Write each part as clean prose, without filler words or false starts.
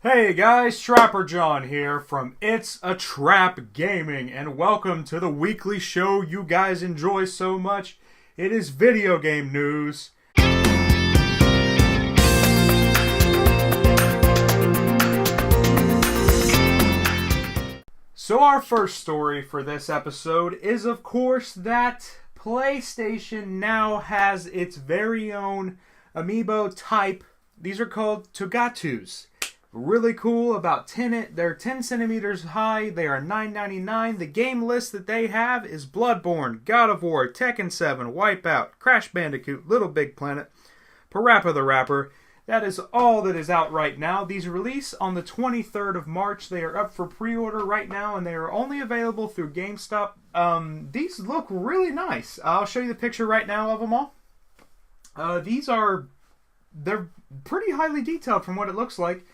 Hey guys, Trapper John here from It's A Trapp Gaming, and welcome to the weekly show you guys enjoy so much. It is video game news. So our first story for this episode is, of course, that PlayStation now has its very own amiibo type. These are called Togatus. Really cool, they're 10 centimeters high, they are $9.99. The game list that they have is Bloodborne, God of War, Tekken 7, Wipeout, Crash Bandicoot, Little Big Planet, Parappa the Rapper. That is all that is out right now. These release on the 23rd of March. They are up for pre-order right now, and they are only available through GameStop. These look really nice. I'll show you the picture right now of them all. They're pretty highly detailed from what it looks like.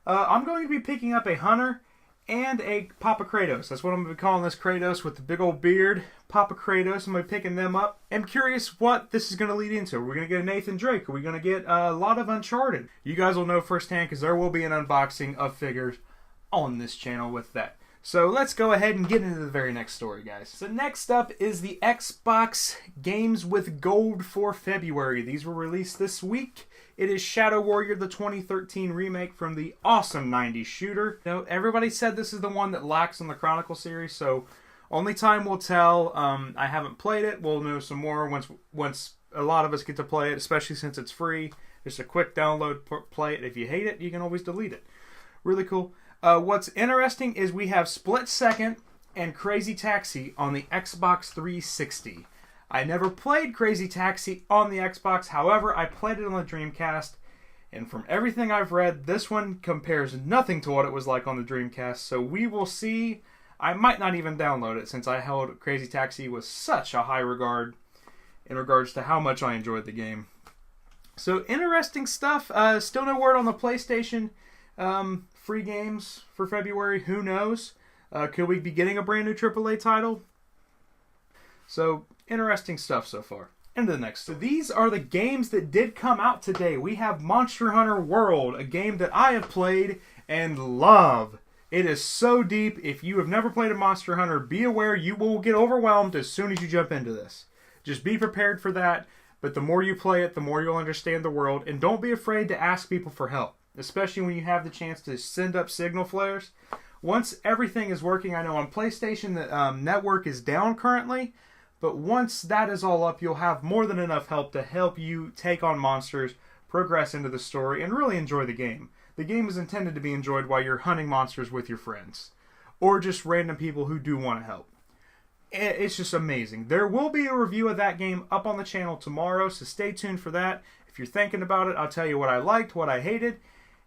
I'm going to be picking up a Hunter and a Papa Kratos. That's what I'm going to be calling this Kratos with the big old beard. Papa Kratos, I'm going to be picking them up. I'm curious what this is going to lead into. Are we going to get a Nathan Drake? Are we going to get a lot of Uncharted? You guys will know firsthand because there will be an unboxing of figures on this channel with that. So let's go ahead and get into the very next story, guys. So next up is the Xbox Games with Gold for February. These were released this week. It is Shadow Warrior, the 2013 remake from the awesome 90s shooter. Now, everybody said this is the one that lacks in the Chronicle series, so only time will tell. I haven't played it. We'll know some more once a lot of us get to play it, especially since it's free. Just a quick download, play it. If you hate it, you can always delete it. Really cool. What's interesting is we have Split Second and Crazy Taxi on the Xbox 360. I never played Crazy Taxi on the Xbox, however, I played it on the Dreamcast, and from everything I've read, this one compares nothing to what it was like on the Dreamcast, so we will see. I might not even download it, since I held Crazy Taxi with such a high regard in regards to how much I enjoyed the game. So, interesting stuff. Still no word on the PlayStation free games for February. Who knows? Could we be getting a brand new AAA title? So, interesting stuff so far. And the next. So these are the games that did come out today. We have Monster Hunter World, a game that I have played and love. It is so deep. If you have never played a Monster Hunter, be aware you will get overwhelmed as soon as you jump into this. Just be prepared for that. But the more you play it, the more you'll understand the world. And don't be afraid to ask people for help, especially when you have the chance to send up signal flares. Once everything is working, I know on PlayStation the network is down currently. But once that is all up, you'll have more than enough help to help you take on monsters, progress into the story, and really enjoy the game. The game is intended to be enjoyed while you're hunting monsters with your friends. Or just random people who do want to help. It's just amazing. There will be a review of that game up on the channel tomorrow, so stay tuned for that. If you're thinking about it, I'll tell you what I liked, what I hated,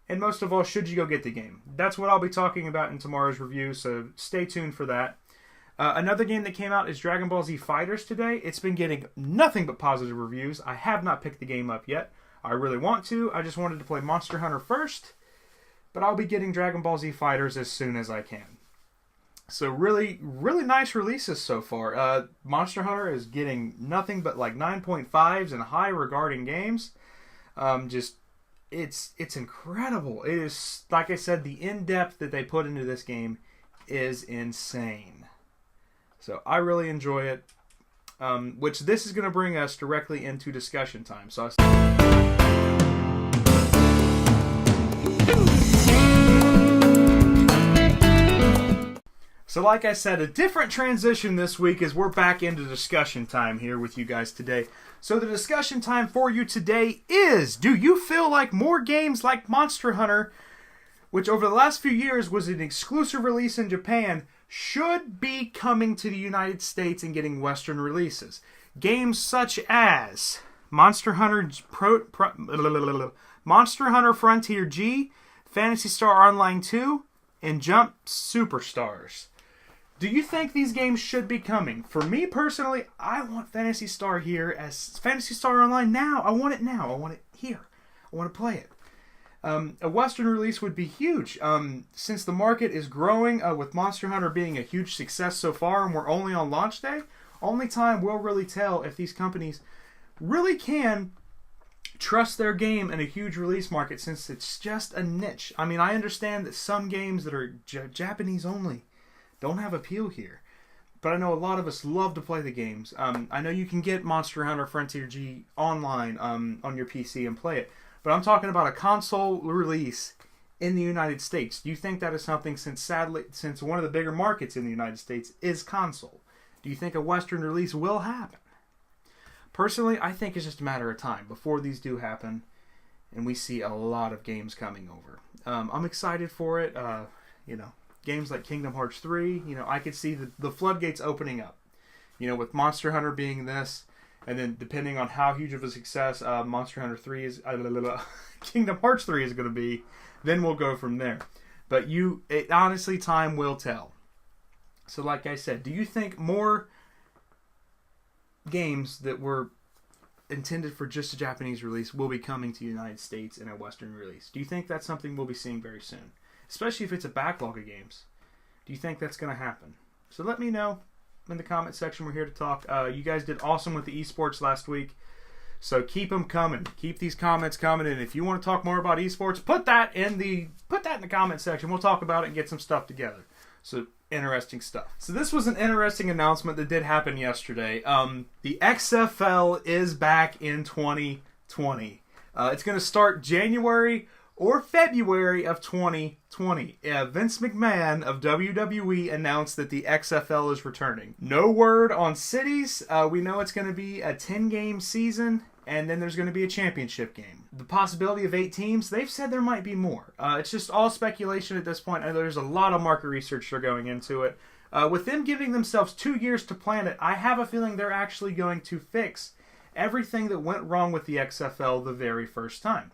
and most of all, should you go get the game. That's what I'll be talking about in tomorrow's review, so stay tuned for that. Another game that came out is Dragon Ball Z Fighters today. It's been getting nothing but positive reviews. I have not picked the game up yet. I really want to. I just wanted to play Monster Hunter first. But I'll be getting Dragon Ball Z Fighters as soon as I can. So really, really nice releases so far. Monster Hunter is getting nothing but like 9.5s and high regarding games. It's incredible. It is, like I said, the in-depth that they put into this game is insane. So I really enjoy it, which this is going to bring us directly into discussion time. So like I said, a different transition this week as we're back into discussion time here with you guys today. So the discussion time for you today is, do you feel like more games like Monster Hunter, which over the last few years was an exclusive release in Japan, should be coming to the United States and getting Western releases? Games such as Monster Hunter Frontier G, Phantasy Star Online 2, and Jump Superstars. Do you think these games should be coming? For me personally, I want Phantasy Star here as Phantasy Star Online now. I want it now. I want it here. I want to play it. A Western release would be huge. Since the market is growing, with Monster Hunter being a huge success so far, and we're only on launch day, only time will really tell if these companies really can trust their game in a huge release market since it's just a niche. I mean, I understand that some games that are Japanese only don't have appeal here. But I know a lot of us love to play the games. I know you can get Monster Hunter Frontier G online on your PC and play it. But I'm talking about a console release in the United States. Do you think that is something, since one of the bigger markets in the United States is console, do you think a Western release will happen? Personally, I think it's just a matter of time before these do happen, and we see a lot of games coming over. I'm excited for it. Games like Kingdom Hearts 3, I could see the floodgates opening up. With Monster Hunter being this, and then depending on how huge of a success Monster Hunter 3 is, Kingdom Hearts 3 is going to be, then we'll go from there. But honestly, time will tell. So like I said, do you think more games that were intended for just a Japanese release will be coming to the United States in a Western release? Do you think that's something we'll be seeing very soon? Especially if it's a backlog of games. Do you think that's going to happen? So let me know in the comment section. We're here to talk. You guys did awesome with the esports last week. So keep them coming. Keep these comments coming. And if you want to talk more about esports, put that in the comment section. We'll talk about it and get some stuff together. So interesting stuff. So this was an interesting announcement that did happen yesterday. The XFL is back in 2020. It's going to start January or February of 2020. Vince McMahon of WWE announced that the XFL is returning. No word on cities. We know it's going to be a 10-game season, and then there's going to be a championship game. The possibility of 8 teams, they've said there might be more. It's just all speculation at this point. There's a lot of market research they're going into it. With them giving themselves 2 years to plan it, I have a feeling they're actually going to fix everything that went wrong with the XFL the very first time.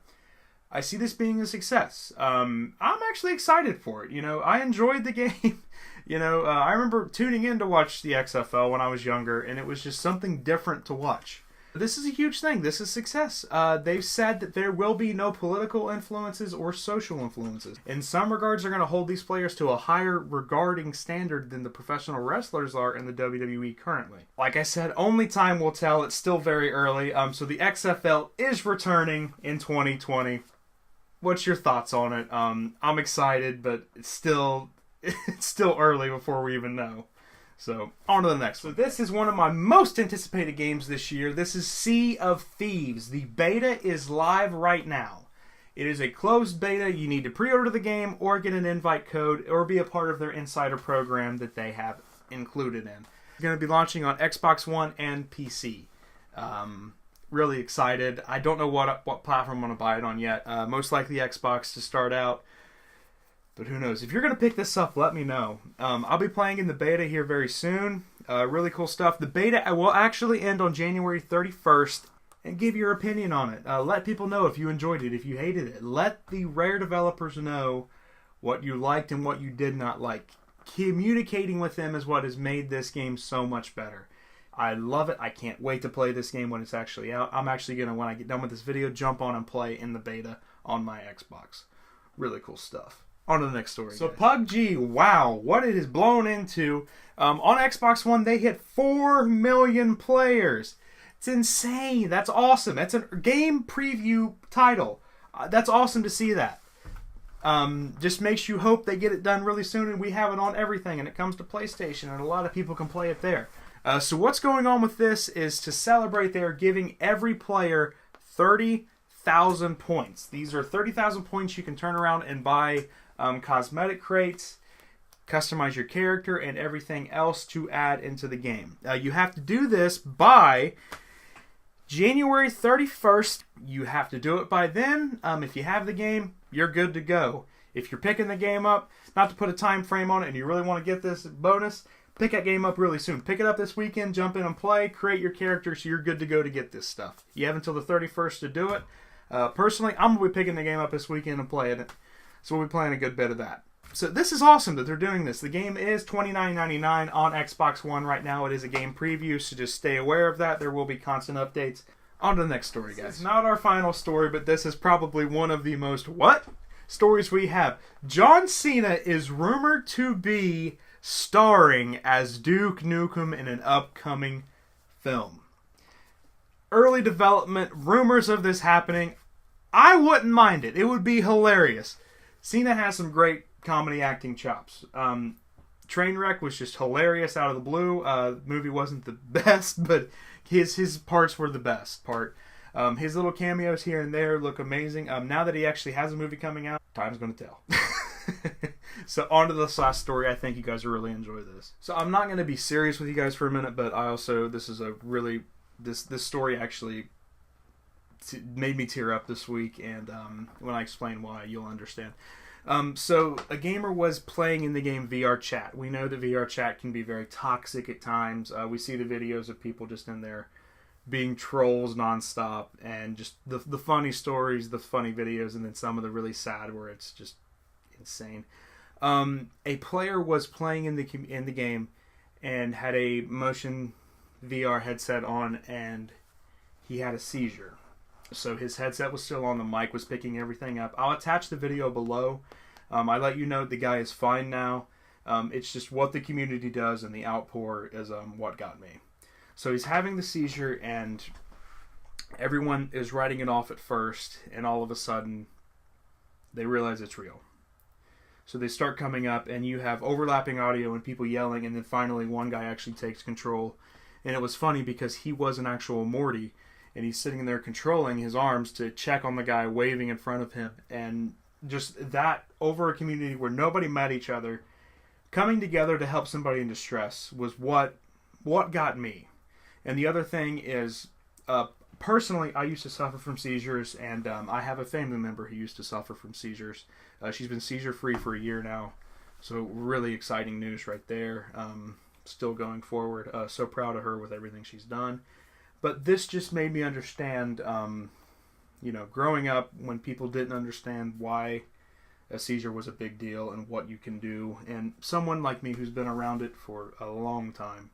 I see this being a success. I'm actually excited for it. I enjoyed the game. I remember tuning in to watch the XFL when I was younger, and it was just something different to watch. This is a huge thing. This is success. They've said that there will be no political influences or social influences. In some regards, they're going to hold these players to a higher regarding standard than the professional wrestlers are in the WWE currently. Like I said, only time will tell. It's still very early. So the XFL is returning in 2020. What's your thoughts on it? I'm excited, but it's still early before we even know. So, on to the next one. So this is one of my most anticipated games this year. This is Sea of Thieves. The beta is live right now. It is a closed beta. You need to pre-order the game or get an invite code or be a part of their insider program that they have included in. It's going to be launching on Xbox One and PC. Really excited. I don't know what platform I'm going to buy it on yet. Most likely Xbox to start out. But who knows? If you're going to pick this up, let me know. I'll be playing in the beta here very soon. Really cool stuff. The beta will actually end on January 31st. And give your opinion on it. Let people know if you enjoyed it, if you hated it. Let the Rare developers know what you liked and what you did not like. Communicating with them is what has made this game so much better. I love it. I can't wait to play this game when it's actually out. I'm actually going to, when I get done with this video, jump on and play in the beta on my Xbox. Really cool stuff. On to the next story. So guys. PUBG, wow, what it has blown into. On Xbox One, they hit 4 million players. It's insane. That's awesome. That's a game preview title. That's awesome to see that. Just makes you hope they get it done really soon and we have it on everything and it comes to PlayStation and a lot of people can play it there. So what's going on with this is to celebrate, they are giving every player 30,000 points. These are 30,000 points you can turn around and buy cosmetic crates, customize your character, and everything else to add into the game. You have to do this by January 31st. You have to do it by then. If you have the game, you're good to go. If you're picking the game up, not to put a time frame on it, and you really want to get this bonus, pick that game up really soon. Pick it up this weekend, jump in and play, create your character so you're good to go to get this stuff. You have until the 31st to do it. Personally, I'm going to be picking the game up this weekend and playing it. So we'll be playing a good bit of that. So this is awesome that they're doing this. The game is $29.99 on Xbox One right now. It is a game preview, so just stay aware of that. There will be constant updates. On to the next story, guys. It's not our final story, but this is probably one of the most stories we have. John Cena is rumored to be starring as Duke Nukem in an upcoming film. early development, rumors of this happening. I wouldn't mind it. It would be hilarious. Cena has some great comedy acting chops. Trainwreck was just hilarious out of the blue. The movie wasn't the best, but his parts were the best part. His little cameos here and there look amazing. Now that he actually has a movie coming out, time's going to tell. So on to this last story. I think you guys will really enjoy this. So I'm not going to be serious with you guys for a minute, but this story actually made me tear up this week, and when I explain why, you'll understand. So a gamer was playing in the game VRChat. We know that VRChat can be very toxic at times. We see the videos of people just in there being trolls nonstop, and just the funny stories, the funny videos, and then some of the really sad where it's just insane. A player was playing in the game and had a motion VR headset on, and he had a seizure. So his headset was still on, the mic was picking everything up. I'll attach the video below. I let you know the guy is fine now. It's just what the community does, and the outpour is what got me. So he's having the seizure, and everyone is writing it off at first, and all of a sudden they realize it's real. So they start coming up, and you have overlapping audio and people yelling, and then finally one guy actually takes control. And it was funny because he was an actual Morty, and he's sitting there controlling his arms to check on the guy waving in front of him. And just that, over a community where nobody met each other, coming together to help somebody in distress was what got me. And the other thing is, personally, I used to suffer from seizures, and I have a family member who used to suffer from seizures. She's been seizure-free for a year now, so really exciting news right there. Still going forward. So proud of her with everything she's done. But this just made me understand, growing up when people didn't understand why a seizure was a big deal and what you can do, and someone like me who's been around it for a long time,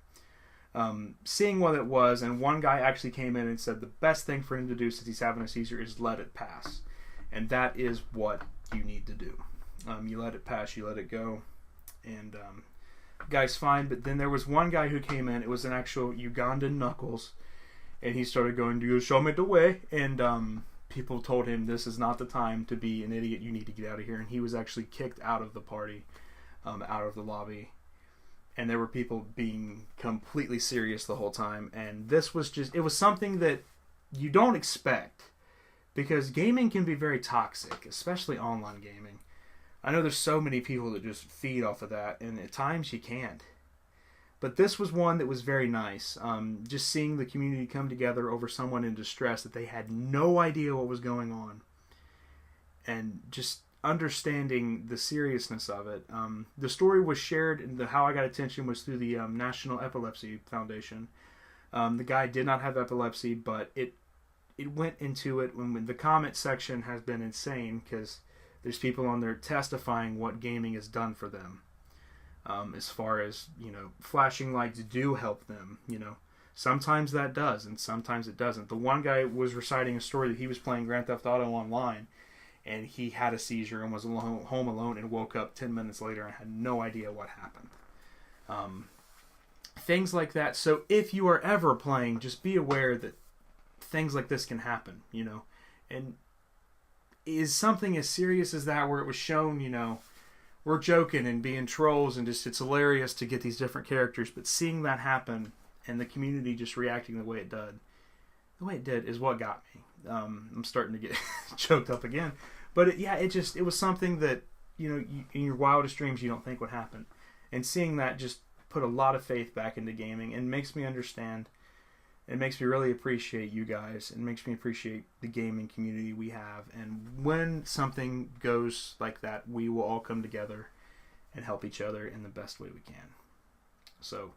seeing what it was, and one guy actually came in and said the best thing for him to do since he's having a seizure is let it pass. And that is what you need to do. You let it pass, you let it go, and guy's fine. But then there was one guy who came in, it was an actual Ugandan Knuckles, and he started going, "Do you show me the way?" And people told him, "This is not the time to be an idiot, you need to get out of here." And he was actually kicked out of the party, out of the lobby. And there were people being completely serious the whole time. And this was it was something that you don't expect, because gaming can be very toxic, especially online gaming. I know there's so many people that just feed off of that, and at times you can't. But this was one that was very nice. Just seeing the community come together over someone in distress that they had no idea what was going on, and just understanding the seriousness of it. The story was shared, and how I got attention was through the National Epilepsy Foundation. The guy did not have epilepsy, but it went into it when the comment section has been insane, because there's people on there testifying what gaming has done for them. As far as, flashing lights do help them, Sometimes that does, and sometimes it doesn't. The one guy was reciting a story that he was playing Grand Theft Auto online, and he had a seizure and was home alone and woke up 10 minutes later and had no idea what happened. Things like that. So if you are ever playing, just be aware that things like this can happen, And is something as serious as that, where it was shown, we're joking and being trolls, and just it's hilarious to get these different characters, but seeing that happen and the community just reacting the way it did is what got me. I'm starting to get choked up again, but it was something that in your wildest dreams you don't think would happen, and seeing that just put a lot of faith back into gaming, and makes me understand. It makes me really appreciate you guys. It makes me appreciate the gaming community we have. And when something goes like that, we will all come together and help each other in the best way we can. So,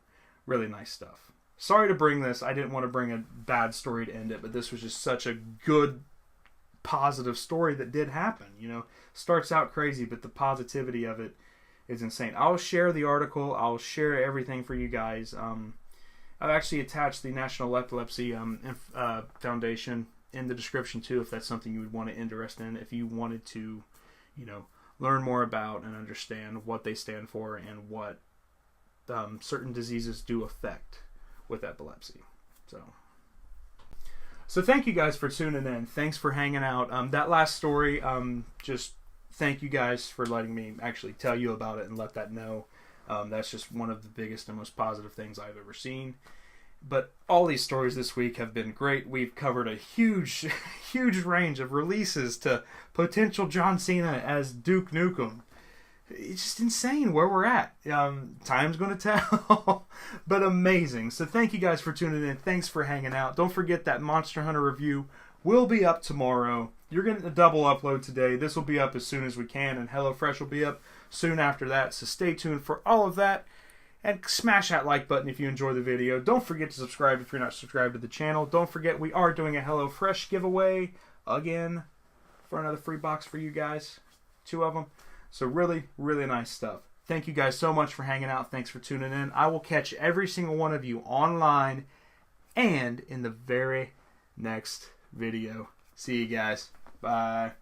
really nice stuff. Sorry to bring this. I didn't want to bring a bad story to end it, but this was just such a good, positive story that did happen. Starts out crazy, but the positivity of it is insane. I'll share the article. I'll share everything for you guys. I've actually attached the National Epilepsy Foundation in the description too, if that's something you would want to interest in. If you wanted to, learn more about and understand what they stand for and what certain diseases do affect with epilepsy. So, So thank you guys for tuning in. Thanks for hanging out. That last story, just thank you guys for letting me actually tell you about it and let that know. That's just one of the biggest and most positive things I've ever seen. But all these stories this week have been great. We've covered a huge, huge range of releases to potential John Cena as Duke Nukem. It's just insane where we're at. Time's going to tell. But amazing. So thank you guys for tuning in. Thanks for hanging out. Don't forget that Monster Hunter review will be up tomorrow. You're getting a double upload today. This will be up as soon as we can, and HelloFresh will be up soon after that. So stay tuned for all of that. And smash that like button if you enjoy the video. Don't forget to subscribe if you're not subscribed to the channel. Don't forget we are doing a HelloFresh giveaway again for another free box for you guys. 2 of them. So really, really nice stuff. Thank you guys so much for hanging out. Thanks for tuning in. I will catch every single one of you online and in the very next video. See you guys. Bye.